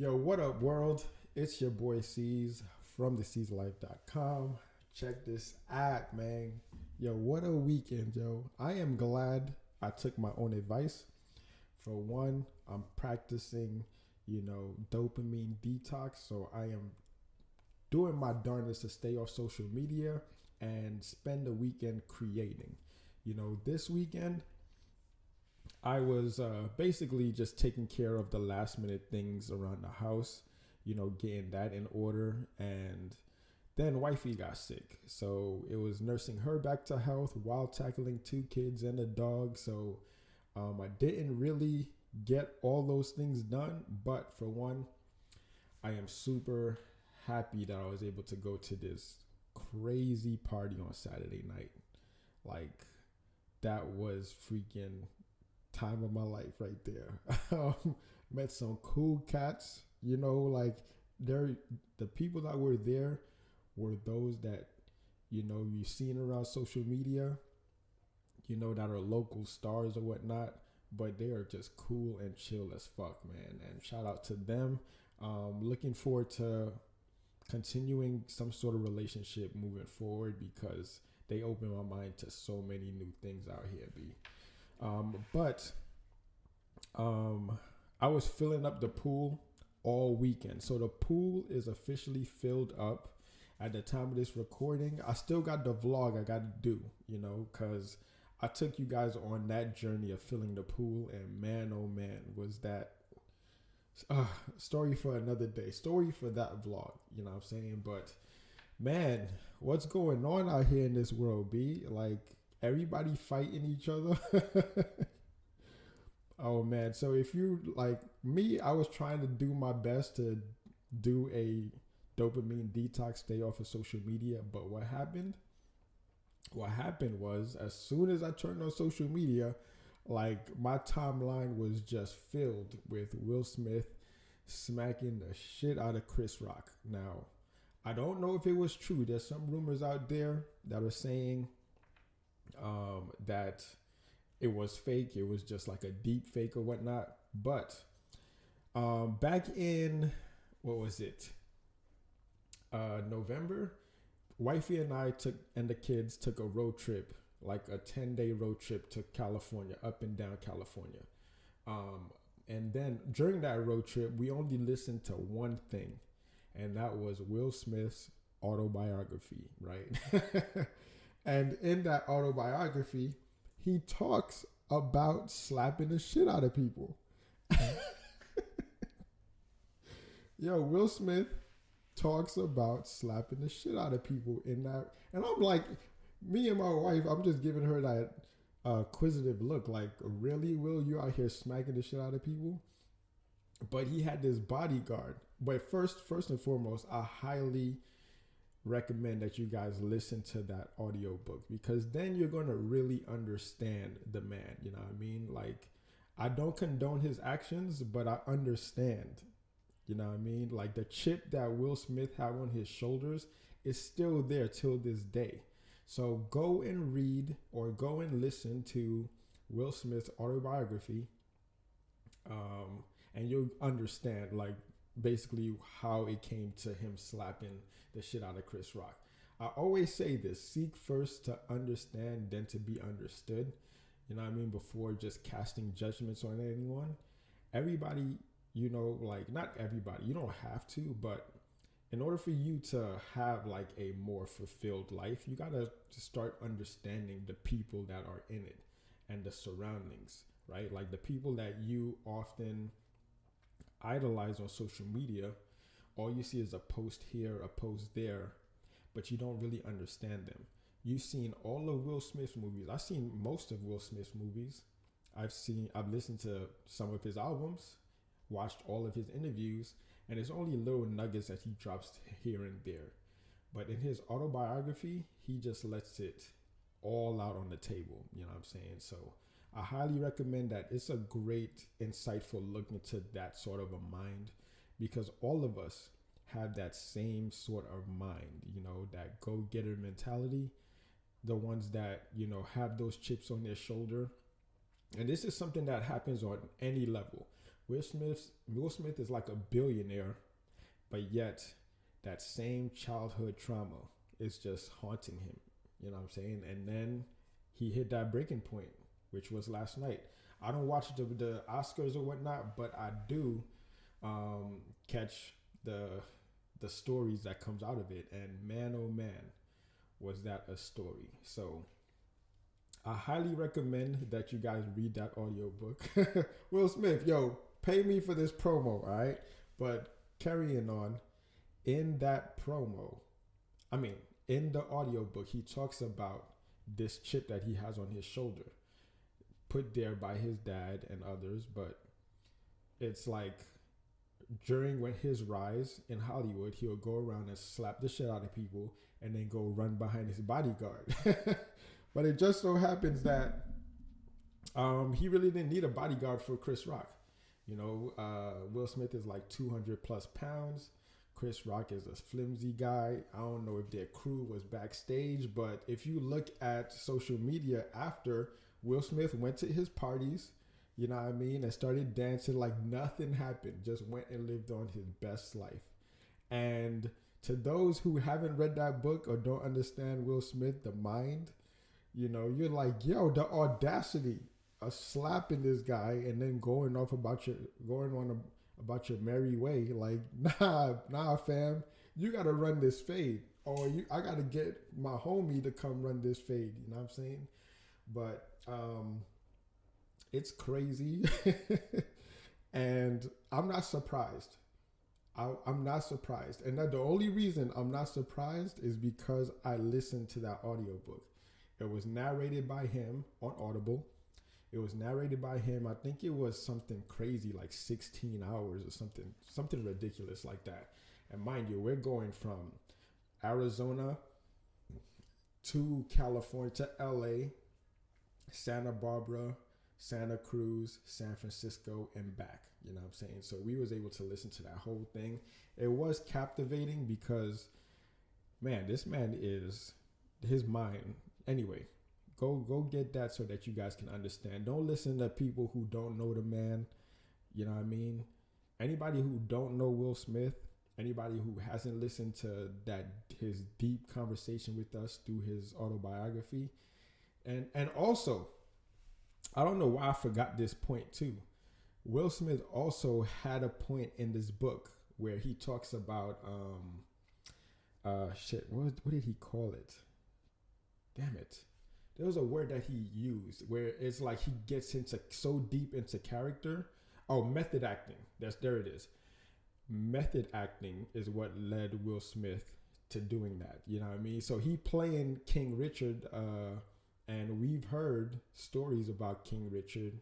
Yo, what up, world? It's your boy C's from theclife.com. Check this out, man. Yo, what a weekend, yo. I am glad I took my own advice. For one, I'm practicing, dopamine detox. So I am doing my darndest to stay off social media and spend the weekend creating. This weekend, I was basically just taking care of the last minute things around the house, getting that in order. And then wifey got sick. So it was nursing her back to health while tackling two kids and a dog. So I didn't really get all those things done. But for one, I am super happy that I was able to go to this crazy party on Saturday night. Like, that was freaking time of my life right there. Met some cool cats, they're the people that were there were those that you've seen around social media, that are local stars or whatnot, but they are just cool and chill as fuck, man. And shout out to them. Looking forward to continuing some sort of relationship moving forward because they open my mind to so many new things out here, B. But I was filling up the pool all weekend. So the pool is officially filled up at the time of this recording. I still got the vlog I got to do, because I took you guys on that journey of filling the pool. And man, oh man, was that story for another day. Story for that vlog, you know what I'm saying? But man, what's going on out here in this world, B? Like, everybody fighting each other. Oh man, so if you like me, I was trying to do my best to do a dopamine detox, stay off of social media. But what happened was, as soon as I turned on social media, like, my timeline was just filled with Will Smith smacking the shit out of Chris Rock. Now, I don't know if it was true. There's some rumors out there that are saying that it was fake. It was just like a deep fake or whatnot. But back in, what was it? November, wifey and I and the kids took a road trip, like a 10-day road trip to California, up and down California. And then during that road trip, we only listened to one thing, and that was Will Smith's autobiography, right? And in that autobiography, he talks about slapping the shit out of people. Yo, Will Smith talks about slapping the shit out of people in that. And I'm like, me and my wife, I'm just giving her that inquisitive look. Like, really, Will, you out here smacking the shit out of people? But he had this bodyguard. But first and foremost, I highly recommend that you guys listen to that audio book, because then you're going to really understand the man. You know what I mean? Like, I don't condone his actions, but I understand. You know what I mean? Like, the chip that Will Smith had on his shoulders is still there till this day. So go and read or go and listen to Will Smith's autobiography, and you'll understand, like, basically how it came to him slapping the shit out of Chris Rock. I always say this: seek first to understand, then to be understood. You know what I mean? Before just casting judgments on anyone. Everybody, like, not everybody, you don't have to, but in order for you to have like a more fulfilled life, you gotta start understanding the people that are in it and the surroundings, right? Like, the people that you often idolize on social media, all you see is a post here, a post there, but you don't really understand them. You've seen all of Will Smith's movies. I've seen most of Will Smith's movies. I've listened to some of his albums, watched all of his interviews, and it's only little nuggets that he drops here and there. But in his autobiography, he just lets it all out on the table. You know what I'm saying? So I highly recommend that. It's a great, insightful look into that sort of a mind, because all of us have that same sort of mind, that go-getter mentality, the ones that, have those chips on their shoulder. And this is something that happens on any level. Will Smith is like a billionaire, but yet that same childhood trauma is just haunting him. You know what I'm saying? And then he hit that breaking point, which was last night. I don't watch the Oscars or whatnot, but I do catch the stories that comes out of it. And man, oh man, was that a story. So I highly recommend that you guys read that audiobook. Will Smith, yo, pay me for this promo, all right? But carrying on, in that promo, in the audiobook, he talks about this chip that he has on his shoulder, put there by his dad and others, but it's like during when his rise in Hollywood, he'll go around and slap the shit out of people and then go run behind his bodyguard. But it just so happens that he really didn't need a bodyguard for Chris Rock. You know, Will Smith is like 200 plus pounds. Chris Rock is a flimsy guy. I don't know if their crew was backstage, but if you look at social media after, Will Smith went to his parties, you know what I mean, and started dancing like nothing happened. Just went and lived on his best life. And to those who haven't read that book or don't understand Will Smith, the mind, you know, you're like, yo, the audacity of slapping this guy and then going on about your merry way. Like, nah, fam, you gotta run this fade, or I gotta get my homie to come run this fade. You know what I'm saying? But it's crazy, and I'm not surprised. I'm not surprised, and that the only reason I'm not surprised is because I listened to that audiobook. It was narrated by him on Audible. It was narrated by him. I think it was something crazy like 16 hours or something ridiculous like that. And mind you, we're going from Arizona to California to LA, Santa Barbara, Santa Cruz, San Francisco, and back. You know what I'm saying? So we was able to listen to that whole thing. It was captivating because, man, this man is his mind. Anyway, go get that so that you guys can understand. Don't listen to people who don't know the man. You know what I mean? Anybody who don't know Will Smith, anybody who hasn't listened to his deep conversation with us through his autobiography. And also, I don't know why I forgot this point too. Will Smith also had a point in this book where he talks about what did he call it? Damn it. There was a word that he used where it's like he gets into so deep into character. Oh, method acting. There it is. Method acting is what led Will Smith to doing that. You know what I mean? So he playing King Richard, and we've heard stories about King Richard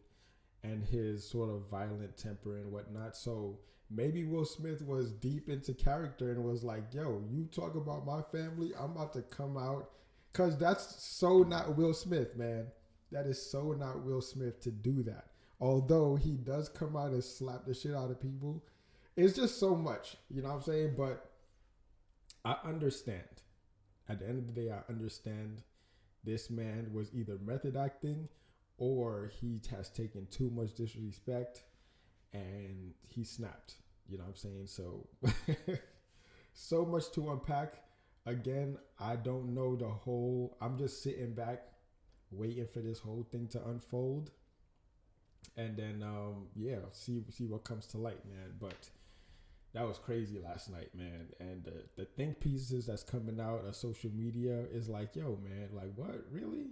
and his sort of violent temper and whatnot. So maybe Will Smith was deep into character and was like, yo, you talk about my family, I'm about to come out. Because that's so not Will Smith, man. That is so not Will Smith to do that. Although he does come out and slap the shit out of people. It's just so much, you know what I'm saying? But I understand. At the end of the day, I understand this man was either method acting or he has taken too much disrespect and he snapped. You know what I'm saying? So, so much to unpack. Again, I don't know the whole. I'm just sitting back, waiting for this whole thing to unfold, and then see what comes to light, man. But that was crazy last night, man. And the think pieces that's coming out of social media is like, yo, man, like what, really?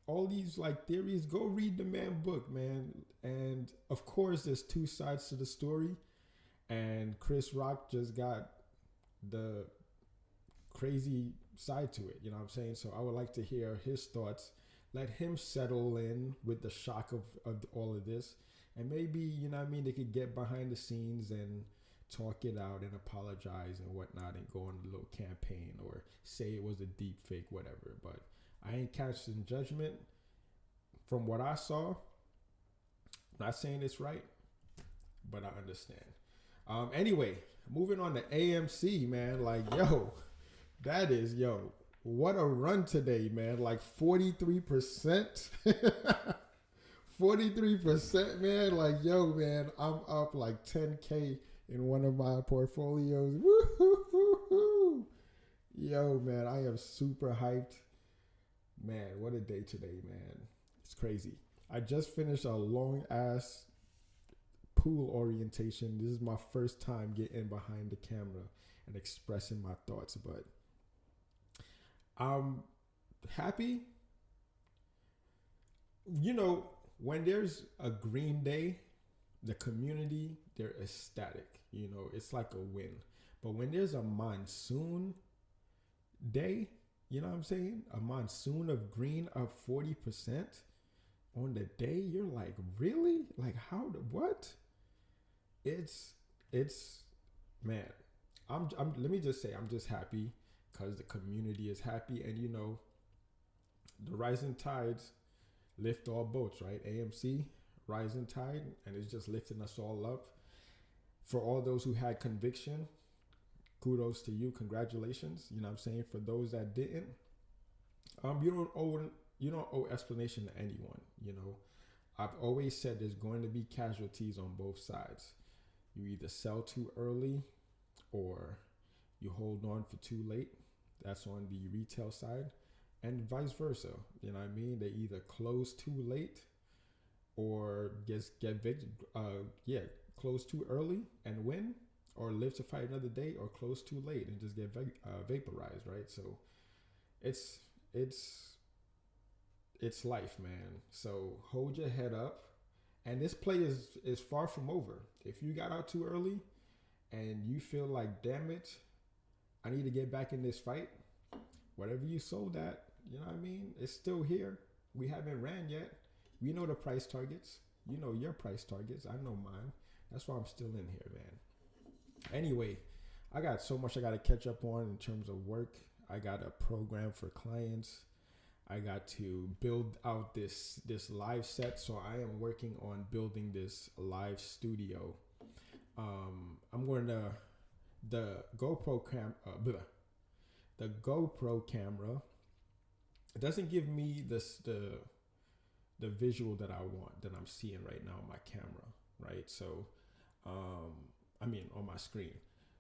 All these like theories. Go read the man book, man. And of course, there's two sides to the story, and Chris Rock just got the crazy side to it, you know what I'm saying? So I would like to hear his thoughts. Let him settle in with the shock of all of this, and maybe, you know what I mean, they could get behind the scenes and talk it out and apologize and whatnot and go on a little campaign or say it was a deep fake, whatever. But I ain't casting judgment. From what I saw, I'm not saying it's right, but I understand. Anyway, moving on to AMC, man. Like, yo, what a run today, man. Like 43%. 43%, man. Like, yo, man, I'm up like 10K in one of my portfolios. Woo-hoo-hoo-hoo. Yo, man, I am super hyped. Man, what a day today, man. It's crazy. I just finished a long ass pool orientation. This is my first time getting behind the camera and expressing my thoughts, but I'm happy. You know, when there's a green day, the community, they're ecstatic. You know, it's like a win. But when there's a monsoon day, you know what I'm saying? A monsoon of green up 40% on the day, you're like, really? Like, how, what? It's, man, let me just say, I'm just happy because the community is happy. And, you know, the rising tides lift all boats, right? AMC, rising tide, and it's just lifting us all up. For all those who had conviction, kudos to you, congratulations. You know what I'm saying? For those that didn't, you don't owe explanation to anyone. You know, I've always said there's going to be casualties on both sides. You either sell too early or you hold on for too late. That's on the retail side, and vice versa. You know what I mean? They either close too late or close too early and win, or live to fight another day, or close too late and just get vaporized, right? So it's life, man. So hold your head up. And this play is far from over. If you got out too early and you feel like, damn it, I need to get back in this fight, whatever you sold at, you know what I mean? It's still here. We haven't ran yet. We know the price targets. You know your price targets. I know mine. That's why I'm still in here, man. Anyway, I got so much I got to catch up on in terms of work. I got a program for clients. I got to build out this live set. So I am working on building this live studio. I'm going to the GoPro camera. It doesn't give me the visual that I want, that I'm seeing right now on my camera, right? So, on my screen.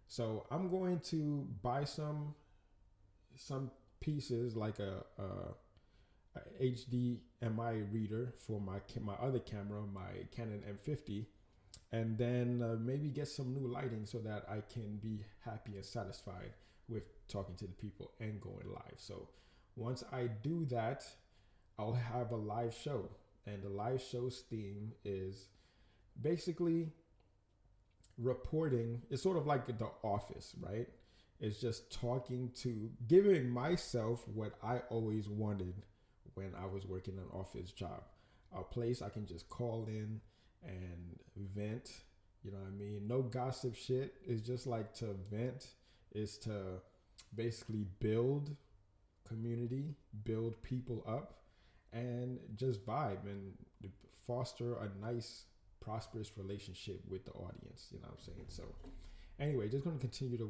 So I'm going to buy some pieces like a HDMI reader for my other camera, my Canon M50, and then maybe get some new lighting so that I can be happy and satisfied with talking to the people and going live. So once I do that, I'll have a live show, and the live show's theme is basically reporting. It's sort of like The Office, right? It's just giving myself what I always wanted when I was working an office job, a place I can just call in and vent. You know what I mean? No gossip shit. It's just like to vent is to basically build community, build people up, and just vibe and foster a nice, prosperous relationship with the audience. You know what I'm saying? So anyway, just going to continue to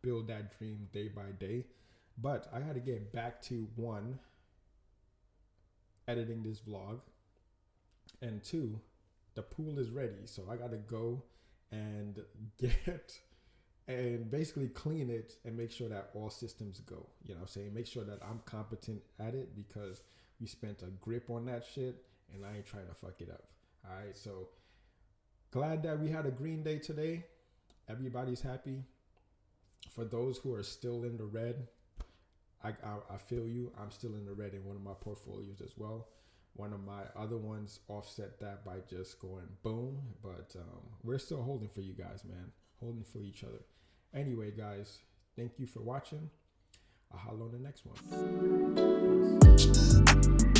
build that dream day by day. But I had to get back to one, editing this vlog, and two, the pool is ready. So I got to go and basically clean it and make sure that all systems go. You know what I'm saying? Make sure that I'm competent at it, because we spent a grip on that shit and I ain't trying to fuck it up. All right. So glad that we had a green day today. Everybody's happy. For those who are still in the red, I feel you. I'm still in the red in one of my portfolios as well. One of my other ones offset that by just going boom. But we're still holding for you guys, man. Holding for each other. Anyway, guys, thank you for watching. I'll holler on the next one. Peace.